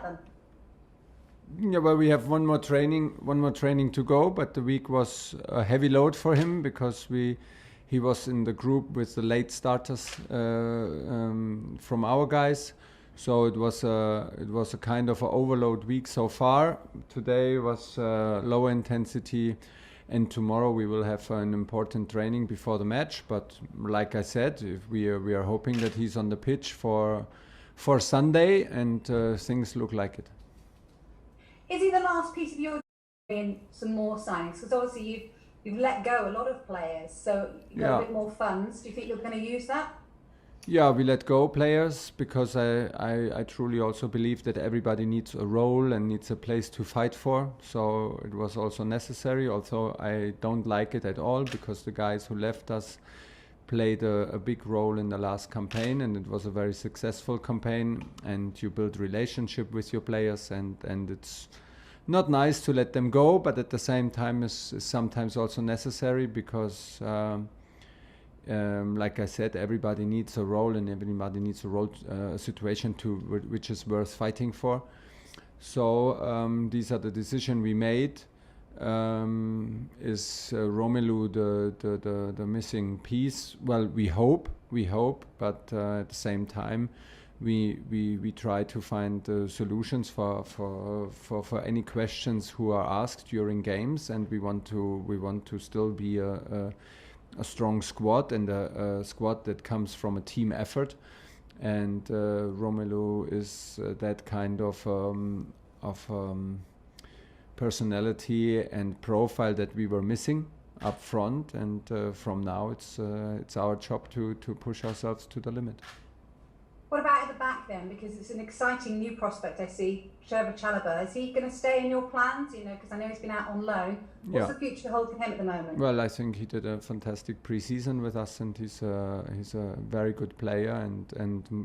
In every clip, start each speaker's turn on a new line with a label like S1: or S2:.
S1: 11?
S2: Yeah, well, we have one more training to go, but the week was a heavy load for him because he was in the group with the late starters from our guys. So it was a kind of an overload week so far. Today was lower intensity, and tomorrow we will have an important training before the match. But like I said, if we are hoping that he's on the pitch for Sunday, and things look like it.
S1: Is he the last piece of your in some more signings? Because obviously you've let go a lot of players, so you've got a bit more funds. Do you think you're going to use that?
S2: Yeah, we let go players because I truly also believe that everybody needs a role and needs a place to fight for. So it was also necessary. Also, I don't like it at all because the guys who left us played a big role in the last campaign, and it was a very successful campaign, and you build relationship with your players, and it's not nice to let them go, but at the same time is sometimes also necessary because like I said, everybody needs a role, and everybody needs a situation which is worth fighting for. So these are the decisions we made. Is Romelu the missing piece? Well, we hope, but at the same time, we try to find solutions for any questions who are asked during games, and we want to still be a strong squad, and a squad that comes from a team effort, and Romelu is that kind of personality and profile that we were missing up front, and from now it's our job to push ourselves to the limit.
S1: What about at the back then? Because it's an exciting new prospect I see, Trevoh Chalobah. Is he going to stay in your plans? You know, because I know he's been out on loan. What's the future hold for him at the moment?
S2: Well, I think he did a fantastic pre-season with us, and he's a very good player, and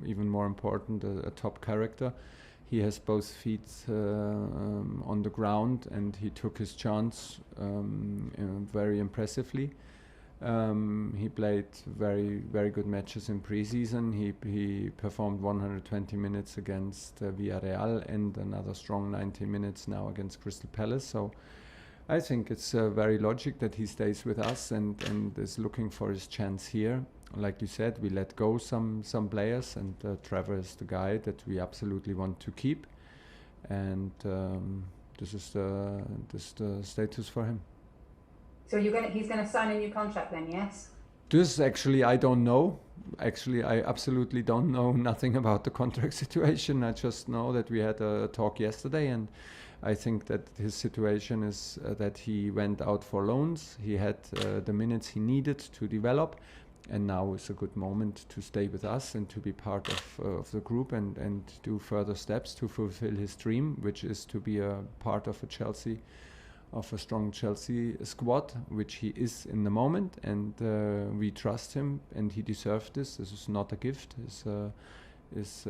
S2: even more important, a top character. He has both feet on the ground, and he took his chance very impressively. He played very good matches in pre-season. He performed 120 minutes against Villarreal and another strong 90 minutes now against Crystal Palace. So I think it's very logic that he stays with us and is looking for his chance here. Like you said, we let go some players, and Trevoh is the guy that we absolutely want to keep, and this is the status for him.
S1: So he's going to sign a new contract then, yes?
S2: This actually I don't know. Actually, I absolutely don't know nothing about the contract situation. I just know that we had a talk yesterday, and I think that his situation is that he went out for loans. He had the minutes he needed to develop, and now is a good moment to stay with us and to be part of the group and do further steps to fulfill his dream, which is to be a part of a strong Chelsea squad, which he is in the moment, and we trust him, and he deserves this. This is not a gift. Is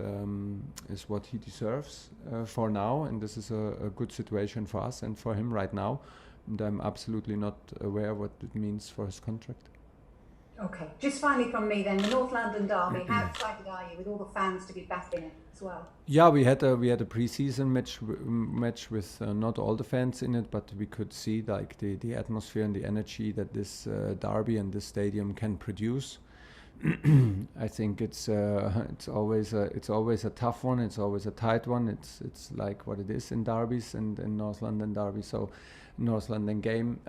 S2: what he deserves for now, and this is a good situation for us and for him right now, and I'm absolutely not aware what it means for his contract.
S1: Okay, just finally from me then, the North London derby, how excited are you with all the fans to be back in it as well? Yeah,
S2: we had a pre-season match with not all the fans in it, but we could see like the atmosphere and the energy that this derby and this stadium can produce. I think it's always a tough one. It's always a tight one. It's like what it is in derbies and in North London derby. So North London game.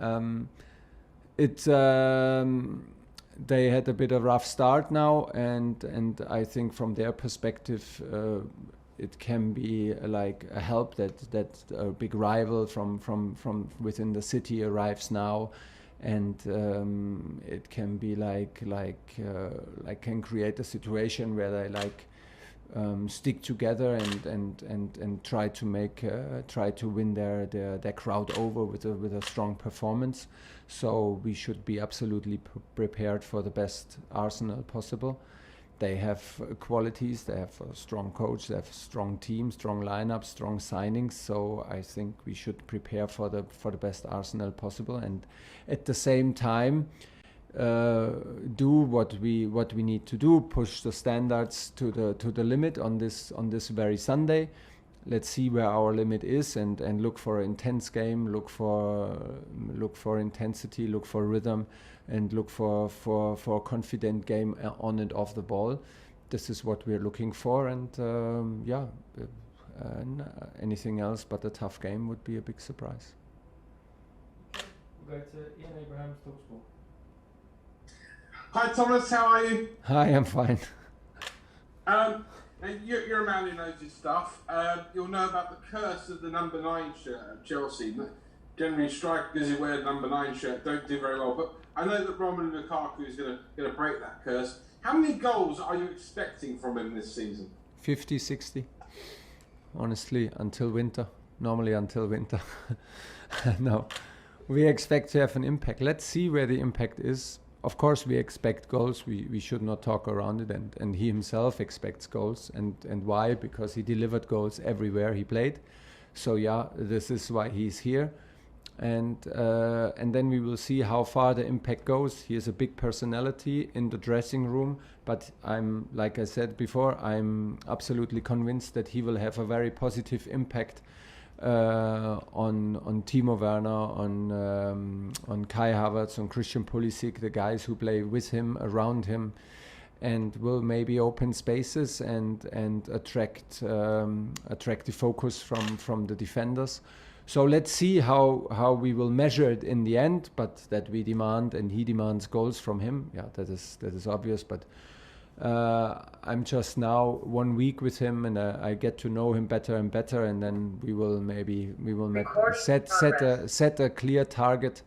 S2: They had a bit of a rough start now, and I think from their perspective, it can be like a help that a big rival from within the city arrives now, and it can be like can create a situation where they stick together and try to win their crowd over with a strong performance. So we should be absolutely prepared for the best Arsenal possible. They have qualities, they have a strong coach, they have a strong team, strong lineup, strong signings. So I think we should prepare for the best Arsenal possible, and at the same time do what we need to do, push the standards to the limit on this very Sunday, let's see where our limit is, and look for an intense game, look for intensity, look for rhythm, and look for a confident game on and off the ball. This is what we're looking for, and anything else but a tough game would be a big surprise.
S3: We'll go to Ian Abrahams, Talksport.
S4: Hi Thomas, how are you?
S2: Hi, I'm fine.
S4: You're a man who knows his stuff. You'll know about the curse of the number 9 shirt at Chelsea. Generally, strikers who wear the number 9 shirt don't do very well, but I know that Romelu Lukaku is going to break that curse. How many goals are you expecting from him this season?
S2: 50, 60. Honestly, until winter. Normally until winter. No, we expect to have an impact. Let's see where the impact is. Of course, we expect goals. We should not talk around it. And he himself expects goals. And why? Because he delivered goals everywhere he played. So yeah, this is why he's here. And then we will see how far the impact goes. He has a big personality in the dressing room. But like I said before, I'm absolutely convinced that he will have a very positive impact on Timo Werner, on Kai Havertz, on Christian Pulisic, the guys who play with him, around him, and will maybe open spaces and attract the focus from the defenders. So let's see how we will measure it in the end, but that we demand and he demands goals from him. Yeah, that is obvious, but I'm just now 1 week with him, and I get to know him better and better, and then we will set a clear target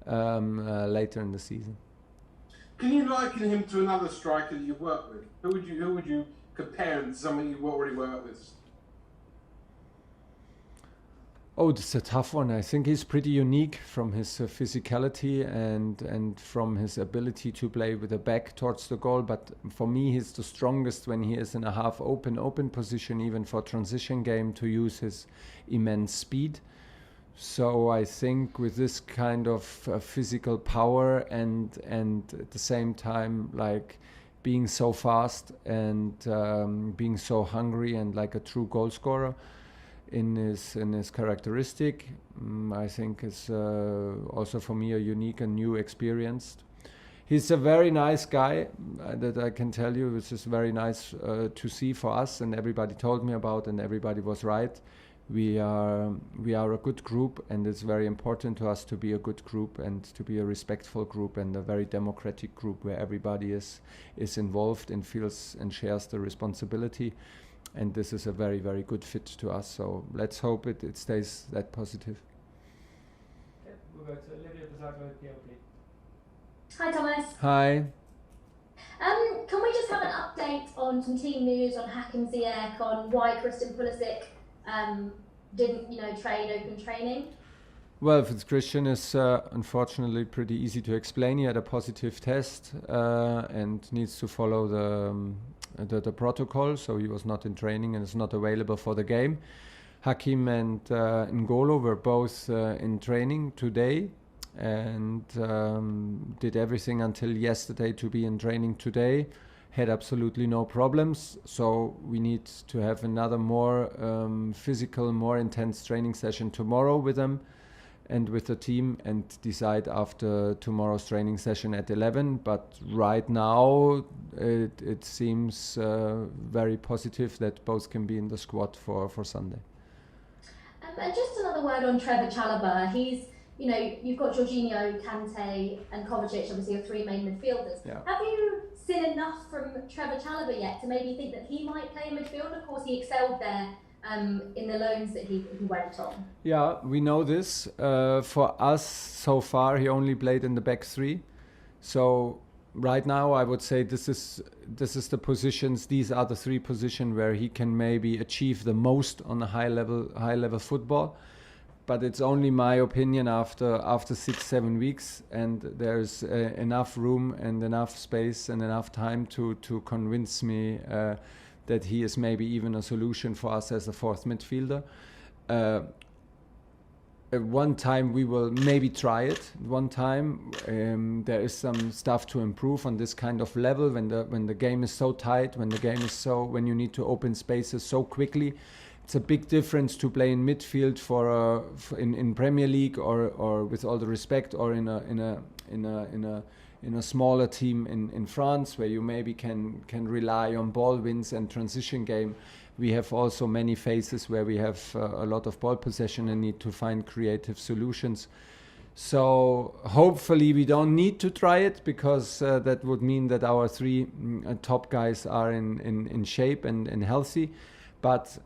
S2: later in the season.
S4: Can you liken him to another striker that you've worked with? Who would you compare him to someone you've already worked with?
S2: Oh, this is a tough one. I think he's pretty unique from his physicality and from his ability to play with the back towards the goal. But for me, he's the strongest when he is in a half open position, even for transition game, to use his immense speed. So I think with this kind of physical power and at the same time, like being so fast and being so hungry and like a true goal scorer, in his characteristic, I think is also for me a unique and new experience. He's a very nice guy, that I can tell you. This is very nice to see for us, and everybody told me about, and everybody was right. We are a good group, and it's very important to us to be a good group and to be a respectful group and a very democratic group where everybody is involved and feels and shares the responsibility. And this is a very, very good fit to us. So let's hope it stays that positive.
S3: Okay, we'll go to Olivia Bazzago, PLP.
S5: Hi Thomas.
S2: Hi.
S5: Can we just have an update on some team news on Hakim Ziyech, on why Christian Pulisic didn't, train open training?
S2: Well, Christian is unfortunately pretty easy to explain. He had a positive test and needs to follow the protocol, so he was not in training and is not available for the game. Hakim and N'Golo were both in training today and did everything until yesterday to be in training today. Had absolutely no problems, so we need to have another more physical, more intense training session tomorrow with them and with the team, and decide after tomorrow's training session at 11. But right now it seems very positive that both can be in the squad for Sunday.
S5: And just another word on Trevoh Chalobah. He's, you've got Jorginho, Kante and Kovacic, obviously your three main midfielders.
S2: Yeah.
S5: Have you seen enough from Trevoh Chalobah yet to maybe think that he might play in midfield? Of course, he excelled there in the loans that he went on.
S2: Yeah, we know this. For us, so far, he only played in the back three. So right now, I would say this is the positions. These are the three positions where he can maybe achieve the most on a high level football. But it's only my opinion after 6-7 weeks, and there's enough room and enough space and enough time to convince me that he is maybe even a solution for us as a fourth midfielder. At one time we will maybe try it. One time there is some stuff to improve on this kind of level when the game is so tight, when you need to open spaces so quickly. it's a big difference to play in midfield in Premier League or with all the respect, or in a smaller team in France, where you maybe can rely on ball wins and transition game. We have also many phases where we have a lot of ball possession and need to find creative solutions. So hopefully we don't need to try it, because that would mean that our three top guys are in shape and healthy. But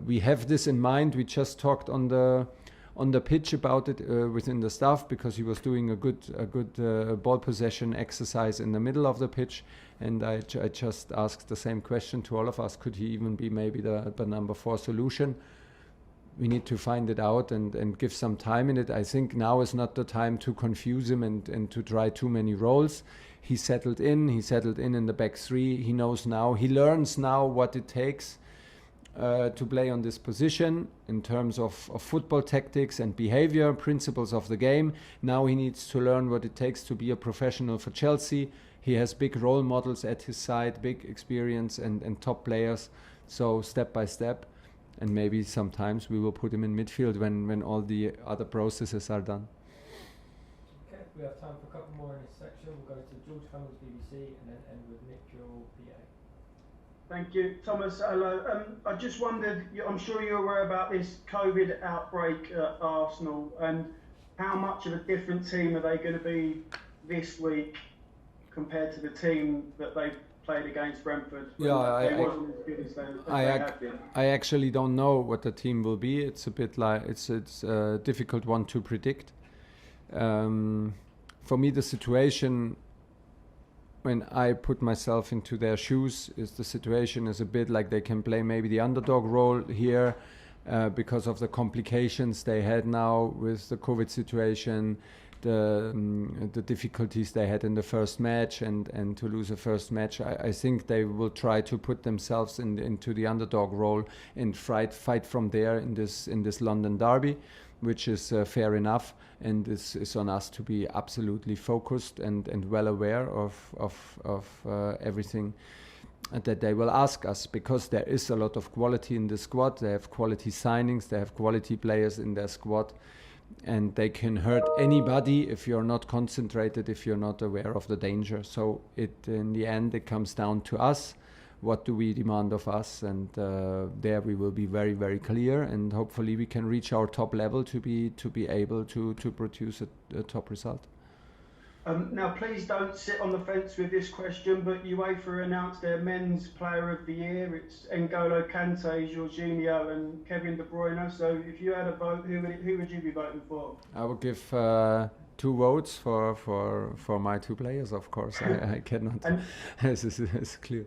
S2: we have this in mind. We just talked on the pitch about it within the staff, because he was doing a good ball possession exercise in the middle of the pitch, and I just asked the same question to all of us: could he even be maybe the number 4 solution? We need to find it out and give some time in it. I think now is not the time to confuse him and to try too many roles. He settled in in the back three. He knows now, he learns now what it takes to play on this position in terms of football tactics and behavior, principles of the game. Now he needs to learn what it takes to be a professional for Chelsea. He has big role models at his side, big experience and top players. So step by step, and maybe sometimes we will put him in midfield when all the other processes are done.
S3: Okay, we have time for a couple more in this section. We'll go to George Cummings, BBC, and then end with Nick Jewell, PA.
S6: Thank you. Thomas, hello. I just wondered, I'm sure you're aware about this COVID outbreak at Arsenal, and how much of a different team are they going to be this week compared to the team that they played against Brentford?
S2: Yeah,
S6: they wasn't as good as they have been.
S2: I actually don't know what the team will be. It's a bit like it's a difficult one to predict. For me, the situation, when I put myself into their shoes, is the situation is a bit like they can play maybe the underdog role here because of the complications they had now with the COVID situation, the difficulties they had in the first match, and to lose a first match. I think they will try to put themselves into the underdog role and fight from there in this London derby, which is fair enough, and this is on us to be absolutely focused and well aware of everything that they will ask us, because there is a lot of quality in the squad. They have quality signings, they have quality players in their squad, and they can hurt anybody if you're not concentrated, if you're not aware of the danger. So in the end, it comes down to us. What do we demand of us? And there we will be very, very clear, and hopefully we can reach our top level to be able to produce a top result.
S6: Now, please don't sit on the fence with this question, but UEFA announced their men's player of the year. It's N'Golo Kante, Jorginho and Kevin De Bruyne. So if you had a vote, who would you be voting for?
S2: I would give 2 votes for my 2 players, of course. I cannot. It's clear.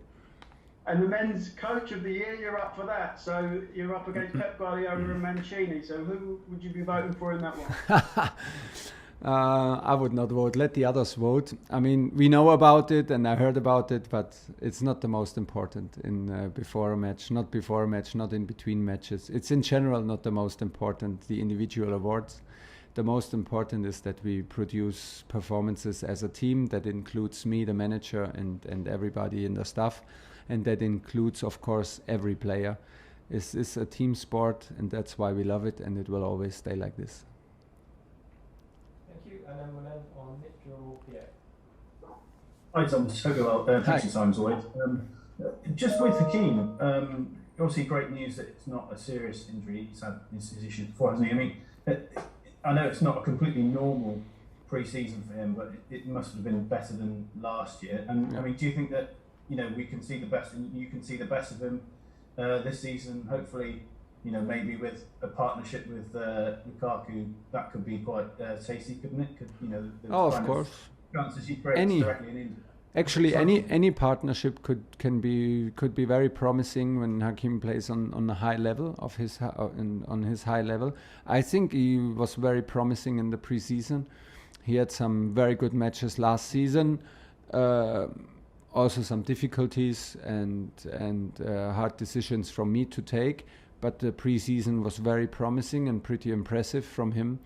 S6: And the men's coach of the year, you're up for that. So you're up against Pep Guardiola and Mancini. So who would you be voting for in that one?
S2: I would not vote. Let the others vote. I mean, we know about it and I heard about it, but it's not the most important in before a match, not in between matches. It's in general not the most important, the individual awards. The most important is that we produce performances as a team that includes me, the manager, and everybody in the staff. And that includes, of course, every player. It's a team sport, and that's why we love it, and it will always stay like this.
S3: Thank you, and then we'll end on Nick Jewell, PA.
S7: Hi Thomas, hope you're well. Thanks for your time as always. Just with Hakeem, obviously great news that it's not a serious injury. He's had his issues before, hasn't he? I mean, I know it's not a completely normal pre-season for him, but it must have been better than last year. And yeah. I mean, do you think that we can see the best, and you can see the best of him this season? Hopefully, maybe with a partnership with Lukaku, that could be quite tasty, couldn't it?
S2: Of course.
S7: Chances he creates directly in India.
S2: Actually, any partnership could be very promising when Hakeem plays on a high level of his on his high level. I think he was very promising in the preseason. He had some very good matches last season. Also some difficulties and hard decisions from me to take, but the preseason was very promising and pretty impressive from him.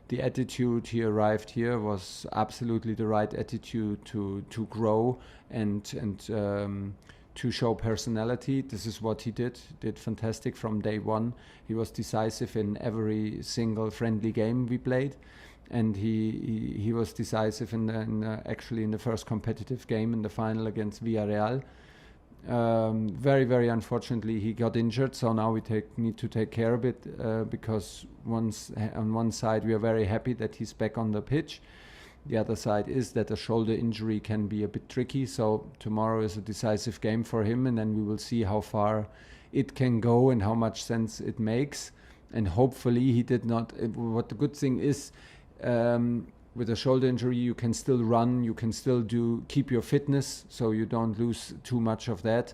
S2: The attitude he arrived here was absolutely the right attitude to grow and to show personality. This is what he did fantastic from day one. He was decisive in every single friendly game we played, and he was decisive actually in the first competitive game in the final against Villarreal. Very, very unfortunately he got injured, so now we need to take care of it, because on one side we are very happy that he's back on the pitch. The other side is that a shoulder injury can be a bit tricky, so tomorrow is a decisive game for him, and then we will see how far it can go and how much sense it makes. And hopefully he did not, what the good thing is, with a shoulder injury you can still run, you can still keep your fitness, so you don't lose too much of that.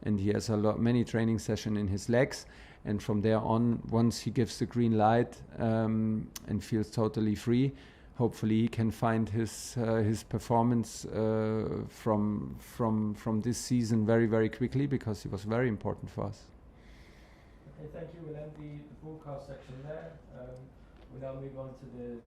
S2: And he has many training sessions in his legs, and from there on, once he gives the green light and feels totally free, hopefully he can find his performance from this season very, very quickly, because he was very important for us.
S3: Okay, thank you. We'll end the broadcast section there. We'll now move on to the